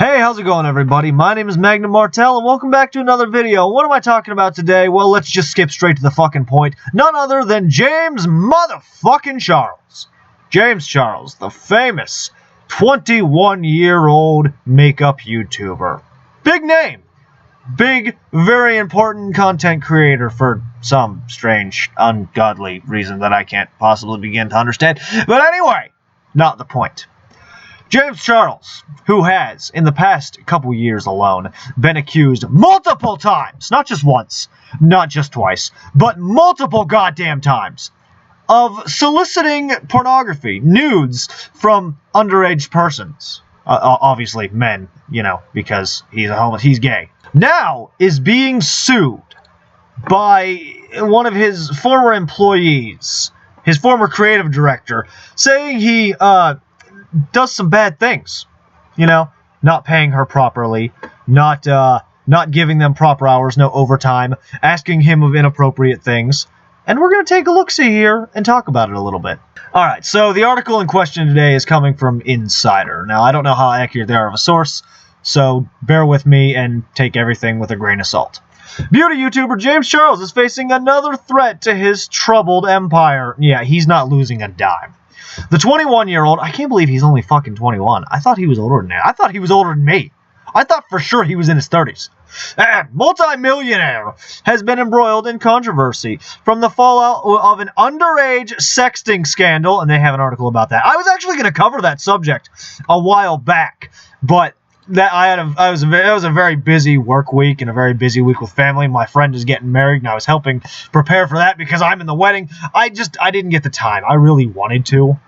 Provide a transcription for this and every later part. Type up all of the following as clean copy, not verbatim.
Hey, how's it going, everybody? My name is Magnum Martel, and welcome back to another video. What am I talking about today? Well, let's just skip straight to the fucking point. None other than James motherfucking Charles. James Charles, the famous 21-year-old makeup YouTuber. Big name. Big, very important content creator for some strange, ungodly reason that I can't possibly begin to understand. But anyway, not the point. James Charles, who has, in the past couple years alone, been accused multiple times, not just once, not just twice, but multiple goddamn times, of soliciting pornography, nudes, from underage persons. Obviously men, because he's gay. Now is being sued by one of his former employees, his former creative director, saying he, does some bad things, not paying her properly, not giving them proper hours, no overtime, asking him of inappropriate things, and we're going to take a look-see here and talk about it a little bit. Alright, so the article in question today is coming from Insider. Now, I don't know how accurate they are of a source, so bear with me and take everything with a grain of salt. Beauty YouTuber James Charles is facing another threat to his troubled empire. Yeah, he's not losing a dime. The 21-year-old, I can't believe he's only fucking 21. I thought he was older than that. I thought he was older than me. I thought for sure he was in his 30s. Multi-millionaire has been embroiled in controversy from the fallout of an underage sexting scandal, and they have an article about that. I was actually going to cover that subject a while back, but it was a very busy work week and a very busy week with family. My friend is getting married, and I was helping prepare for that because I'm in the wedding. I didn't get the time. I really wanted to.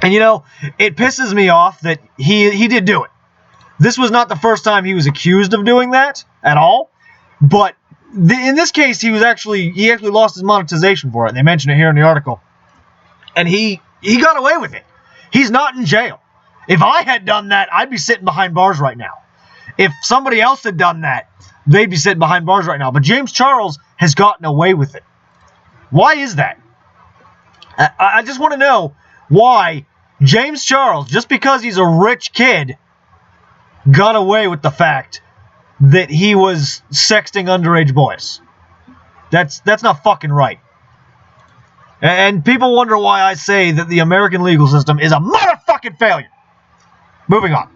And it pisses me off that he did do it. This was not the first time he was accused of doing that at all. But in this case, he actually lost his monetization for it. And they mention it here in the article. And he got away with it. He's not in jail. If I had done that, I'd be sitting behind bars right now. If somebody else had done that, they'd be sitting behind bars right now. But James Charles has gotten away with it. Why is that? I just want to know why James Charles, just because he's a rich kid, got away with the fact that he was sexting underage boys. That's not fucking right. And people wonder why I say that the American legal system is a motherfucking failure. Moving on.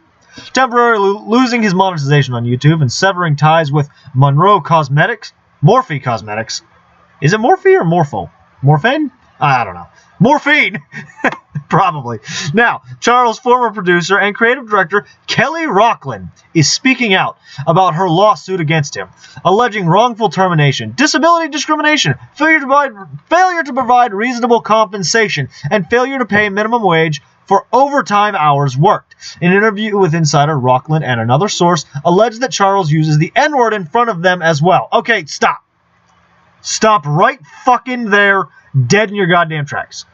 Temporarily losing his monetization on YouTube and severing ties with Morphe Cosmetics. Is it Morphe or Morpho? Morphine? I don't know. Morphine! Probably. Now, Charles' former producer and creative director, Kelly Rocklin, is speaking out about her lawsuit against him, alleging wrongful termination, disability discrimination, failure to provide reasonable compensation, and failure to pay minimum wage for overtime hours worked. In an interview with Insider, Rocklin and another source alleged that Charles uses the N-word in front of them as well. Okay, stop. Stop right fucking there, dead in your goddamn tracks.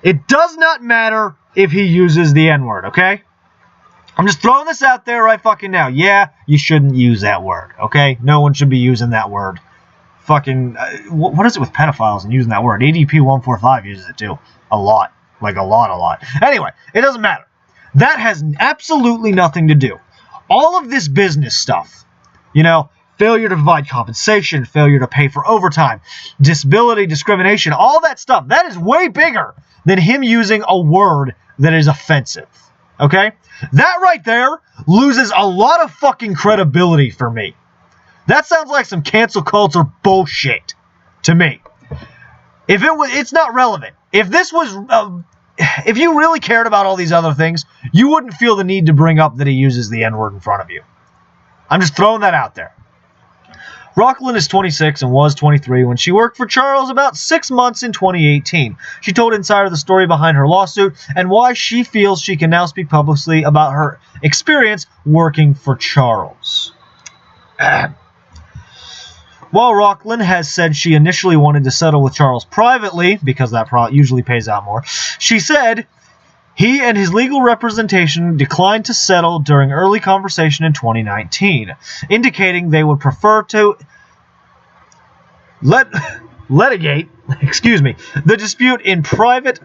It does not matter if he uses the N-word, okay? I'm just throwing this out there right fucking now. Yeah, you shouldn't use that word, okay? No one should be using that word. Fucking, what is it with pedophiles and using that word? ADP 145 uses it too. A lot. Like a lot. Anyway, it doesn't matter. That has absolutely nothing to do. All of this business stuff, failure to provide compensation, failure to pay for overtime, disability discrimination, all that stuff, that is way bigger than him using a word that is offensive. Okay? That right there loses a lot of fucking credibility for me. That sounds like some cancel culture bullshit to me. It's not relevant. If you really cared about all these other things, you wouldn't feel the need to bring up that he uses the N-word in front of you. I'm just throwing that out there. Rocklin is 26 and was 23 when she worked for Charles about 6 months in 2018. She told Insider the story behind her lawsuit and why she feels she can now speak publicly about her experience working for Charles. While Rocklin has said she initially wanted to settle with Charles privately, because that usually pays out more, she said he and his legal representation declined to settle during early conversation in 2019, indicating they would prefer to litigate the dispute in private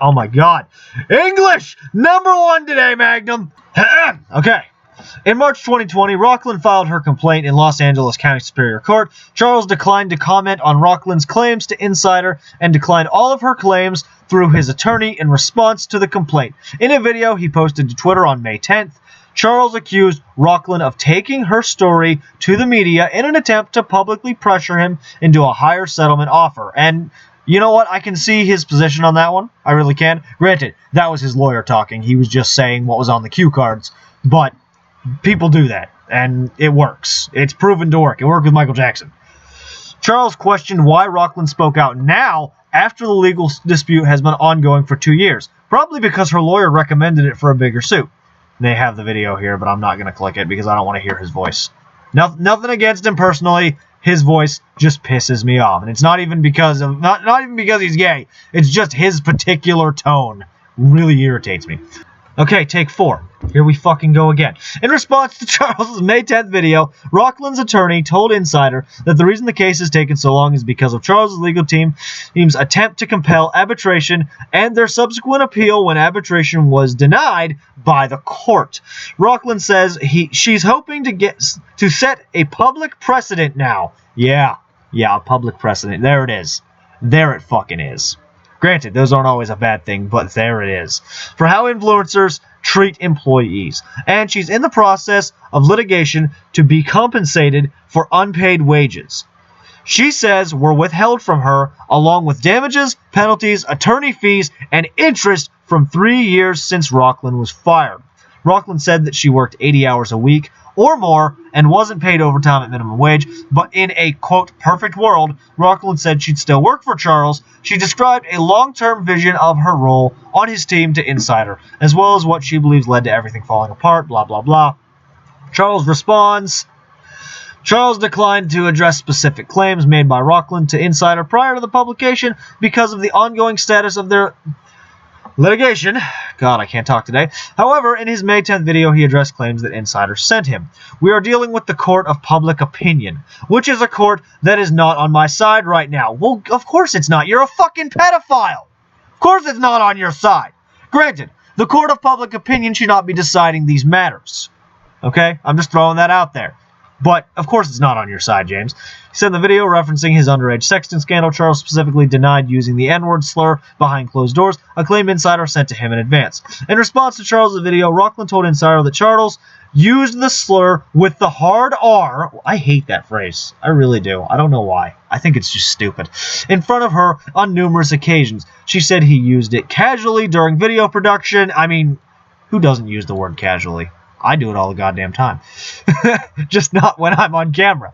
Oh my god. English! #1 today, Magnum! Okay. In March 2020, Rockland filed her complaint in Los Angeles County Superior Court. Charles declined to comment on Rockland's claims to Insider and declined all of her claims through his attorney in response to the complaint. In a video he posted to Twitter on May 10th, Charles accused Rockland of taking her story to the media in an attempt to publicly pressure him into a higher settlement offer. And you know what? I can see his position on that one. I really can. Granted, that was his lawyer talking. He was just saying what was on the cue cards. But people do that, and it works. It's proven to work. It worked with Michael Jackson. Charles questioned why Rockland spoke out now after the legal dispute has been ongoing for 2 years. Probably because her lawyer recommended it for a bigger suit. They have the video here, but I'm not going to click it because I don't want to hear his voice. Nothing against him personally. His voice just pisses me off, and it's not even because of not even because he's gay. It's just his particular tone really irritates me. Okay, take 4. Here we fucking go again. In response to Charles' May 10th video, Rockland's attorney told Insider that the reason the case has taken so long is because of Charles' legal team's attempt to compel arbitration and their subsequent appeal when arbitration was denied by the court. Rockland says she's hoping to set a public precedent now. Yeah, a public precedent. There it is. There it fucking is. Granted, those aren't always a bad thing, but there it is. For how influencers treat employees. And she's in the process of litigation to be compensated for unpaid wages. She says were withheld from her, along with damages, penalties, attorney fees, and interest from 3 years since Rockland was fired. Rockland said that she worked 80 hours a week or more and wasn't paid overtime at minimum wage, but in a, quote, perfect world, Rockland said she'd still work for Charles. She described a long-term vision of her role on his team to Insider, as well as what she believes led to everything falling apart, blah, blah, blah. Charles responds, Charles declined to address specific claims made by Rockland to Insider prior to the publication because of the ongoing status of their litigation. God, I can't talk today. However, in his May 10th video, he addressed claims that Insider sent him. We are dealing with the court of public opinion, which is a court that is not on my side right now. Well, of course it's not. You're a fucking pedophile. Of course it's not on your side. Granted, the court of public opinion should not be deciding these matters. Okay? I'm just throwing that out there. But, of course, it's not on your side, James. He said in the video referencing his underage sexting scandal, Charles specifically denied using the N-word slur behind closed doors, a claim Insider sent to him in advance. In response to Charles' video, Rockland told Insider that Charles used the slur with the hard R. I hate that phrase. I really do. I don't know why. I think it's just stupid. In front of her on numerous occasions. She said he used it casually during video production. I mean, who doesn't use the word casually? I do it all the goddamn time. Just not when I'm on camera.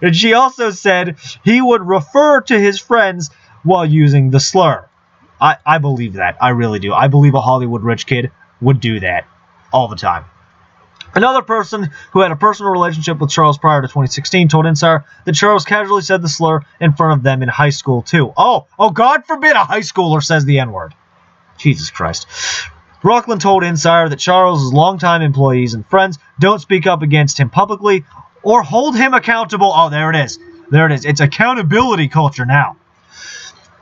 And she also said he would refer to his friends while using the slur. I believe that. I really do. I believe a Hollywood rich kid would do that all the time. Another person who had a personal relationship with Charles prior to 2016 told Insider that Charles casually said the slur in front of them in high school, too. Oh, God forbid a high schooler says the N-word. Jesus Christ. Rockland told Insider that Charles' longtime employees and friends don't speak up against him publicly or hold him accountable. Oh, there it is. There it is. It's accountability culture now.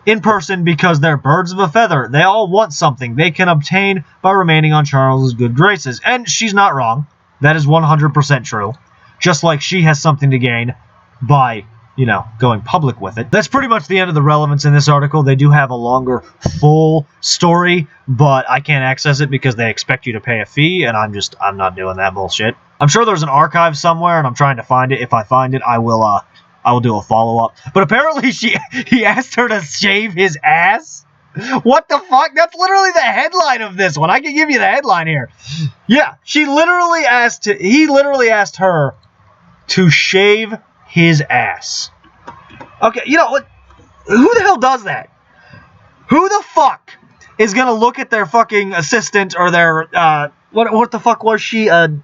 In person because they're birds of a feather. They all want something they can obtain by remaining on Charles' good graces. And she's not wrong. That is 100% true. Just like she has something to gain by, going public with it. That's pretty much the end of the relevance in this article. They do have a longer, full story, but I can't access it because they expect you to pay a fee, and I'm not doing that bullshit. I'm sure there's an archive somewhere, and I'm trying to find it. If I find it, I will do a follow-up. But apparently he asked her to shave his ass? What the fuck? That's literally the headline of this one. I can give you the headline here. Yeah, he literally asked her to shave his ass. Okay, you know what? Who the hell does that? Who the fuck is gonna look at their fucking assistant or their what the fuck was she? An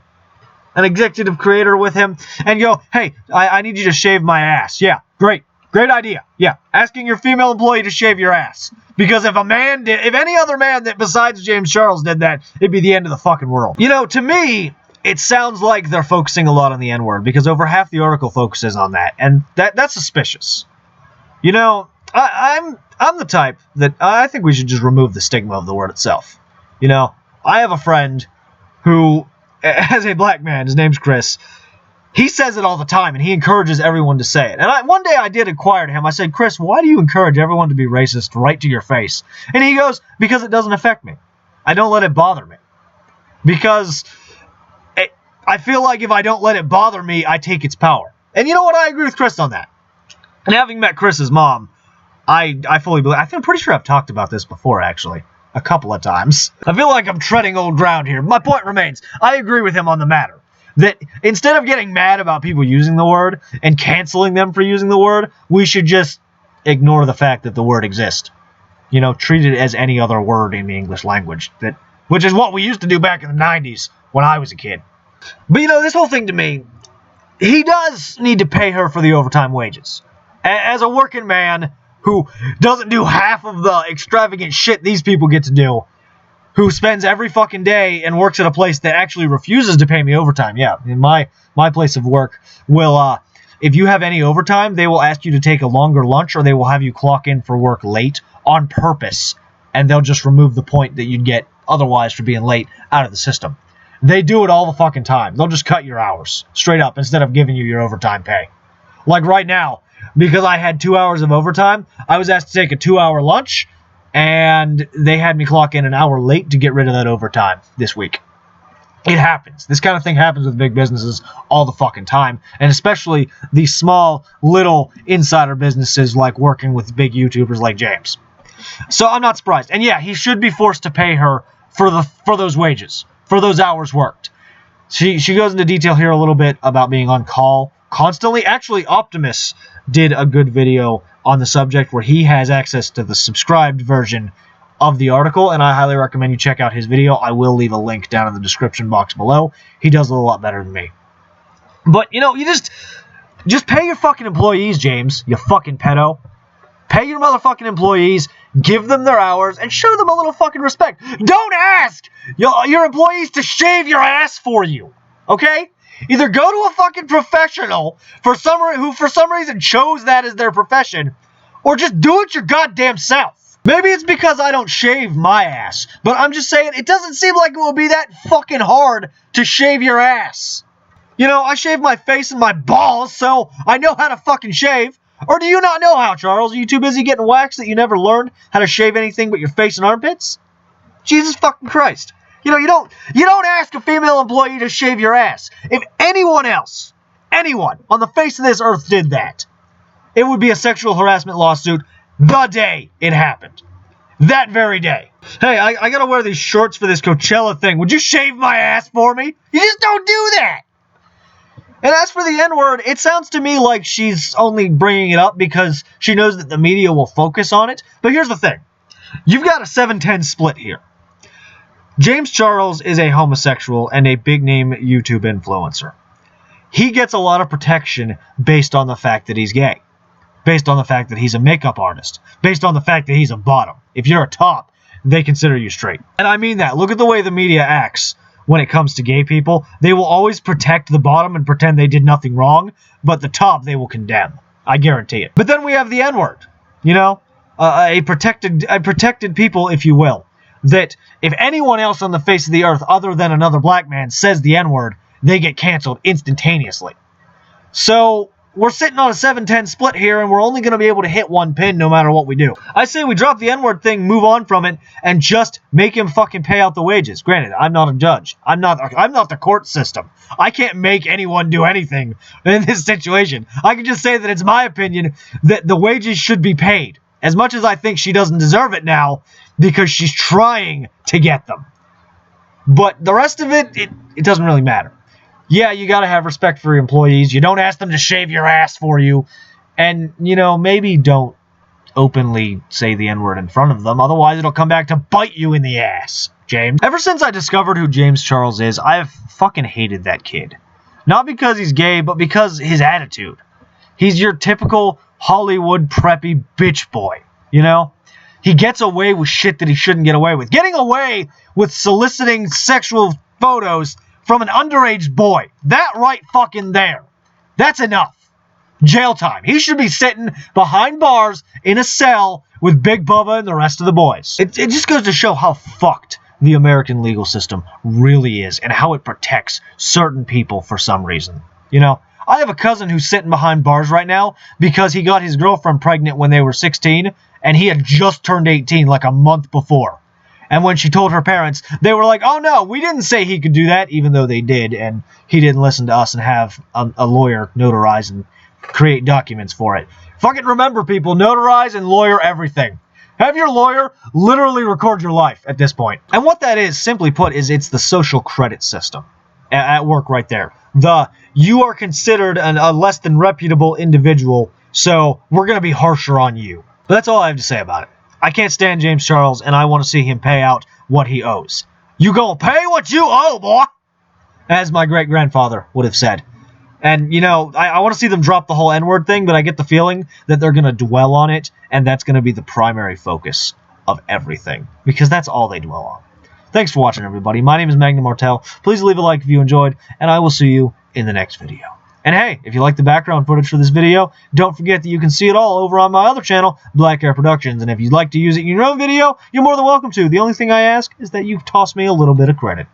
executive creator with him and go, hey, I need you to shave my ass. Yeah, great idea. Yeah, asking your female employee to shave your ass. Because if any other man that besides James Charles did that, it'd be the end of the fucking world. To me, it sounds like they're focusing a lot on the N-word because over half the article focuses on that, and that's suspicious. I'm the type that I think we should just remove the stigma of the word itself. You know, I have a friend who, as a black man, his name's Chris. He says it all the time, and he encourages everyone to say it. And one day I did inquire to him. I said, Chris, why do you encourage everyone to be racist right to your face? And he goes, because it doesn't affect me. I don't let it bother me. Because I feel like if I don't let it bother me, I take its power. And you know what? I agree with Chris on that. And having met Chris's mom, I fully believe. I'm pretty sure I've talked about this before, actually. A couple of times. I feel like I'm treading old ground here. My point remains. I agree with him on the matter. That instead of getting mad about people using the word and canceling them for using the word, we should just ignore the fact that the word exists. You know, treat it as any other word in the English language. Which is what we used to do back in the 90s when I was a kid. But, you know, this whole thing to me, he does need to pay her for the overtime wages. As a working man who doesn't do half of the extravagant shit these people get to do, who spends every fucking day and works at a place that actually refuses to pay me overtime. Yeah, in my place of work will, if you have any overtime, they will ask you to take a longer lunch or they will have you clock in for work late on purpose. And they'll just remove the point that you'd get otherwise for being late out of the system. They do it all the fucking time. They'll just cut your hours straight up instead of giving you your overtime pay. Like right now, because I had 2 hours of overtime, I was asked to take a 2-hour lunch, and they had me clock in an hour late to get rid of that overtime this week. It happens. This kind of thing happens with big businesses all the fucking time, and especially these small, little insider businesses like working with big YouTubers like James. So I'm not surprised. And yeah, he should be forced to pay her for those wages, for those hours worked. She goes into detail here a little bit about being on call constantly. Actually, Optimus did a good video on the subject where he has access to the subscribed version of the article, and I highly recommend you check out his video. I will leave a link down in the description box below. He does a lot better than me. But, you know, you just pay your fucking employees, James, you fucking pedo. Pay your motherfucking employees, give them their hours, and show them a little fucking respect. Don't ask your employees to shave your ass for you, okay? Either go to a fucking professional who for some reason chose that as their profession, or just do it your goddamn self. Maybe it's because I don't shave my ass, but I'm just saying it doesn't seem like it would be that fucking hard to shave your ass. You know, I shave my face and my balls, so I know how to fucking shave. Or do you not know how, Charles? Are you too busy getting waxed that you never learned how to shave anything but your face and armpits? Jesus fucking Christ. You know, you don't ask a female employee to shave your ass. If anyone on the face of this earth did that, it would be a sexual harassment lawsuit the day it happened. That very day. Hey, I gotta wear these shorts for this Coachella thing. Would you shave my ass for me? You just don't do that. And as for the N-word, it sounds to me like she's only bringing it up because she knows that the media will focus on it. But here's the thing. You've got a 7-10 split here. James Charles is a homosexual and a big-name YouTube influencer. He gets a lot of protection based on the fact that he's gay. Based on the fact that he's a makeup artist. Based on the fact that he's a bottom. If you're a top, they consider you straight. And I mean that. Look at the way the media acts when it comes to gay people. They will always protect the bottom and pretend they did nothing wrong, but the top they will condemn. I guarantee it. But then we have the N-word. You know? A protected people, if you will. That if anyone else on the face of the earth other than another black man says the N-word, they get canceled instantaneously. So we're sitting on a 7-10 split here, and we're only going to be able to hit one pin no matter what we do. I say we drop the N-word thing, move on from it, and just make him fucking pay out the wages. Granted, I'm not a judge. I'm not the court system. I can't make anyone do anything in this situation. I can just say that it's my opinion that the wages should be paid. As much as I think she doesn't deserve it now, because she's trying to get them. But the rest of it doesn't really matter. Yeah, you got to have respect for your employees. You don't ask them to shave your ass for you. And, you know, maybe don't openly say the N-word in front of them. Otherwise, it'll come back to bite you in the ass, James. Ever since I discovered who James Charles is, I have fucking hated that kid. Not because he's gay, but because his attitude. He's your typical Hollywood preppy bitch boy, you know? He gets away with shit that he shouldn't get away with. Getting away with soliciting sexual photos from an underage boy. That right fucking there. That's enough. Jail time. He should be sitting behind bars in a cell with Big Bubba and the rest of the boys. It just goes to show how fucked the American legal system really is and how it protects certain people for some reason. You know, I have a cousin who's sitting behind bars right now because he got his girlfriend pregnant when they were 16 and he had just turned 18 like a month before. And when she told her parents, they were like, oh no, we didn't say he could do that, even though they did, and he didn't listen to us and have a lawyer notarize and create documents for it. Fucking remember, people, notarize and lawyer everything. Have your lawyer literally record your life at this point. And what that is, simply put, is it's the social credit system at work right there. You are considered a less than reputable individual, so we're going to be harsher on you. But that's all I have to say about it. I can't stand James Charles, and I want to see him pay out what he owes. You gonna pay what you owe, boy! As my great-grandfather would have said. And, you know, I want to see them drop the whole N-word thing, but I get the feeling that they're going to dwell on it, and that's going to be the primary focus of everything. Because that's all they dwell on. Thanks for watching, everybody. My name is Magnum Martel. Please leave a like if you enjoyed, and I will see you in the next video. And hey, if you like the background footage for this video, don't forget that you can see it all over on my other channel, Black Air Productions. And if you'd like to use it in your own video, you're more than welcome to. The only thing I ask is that you toss me a little bit of credit.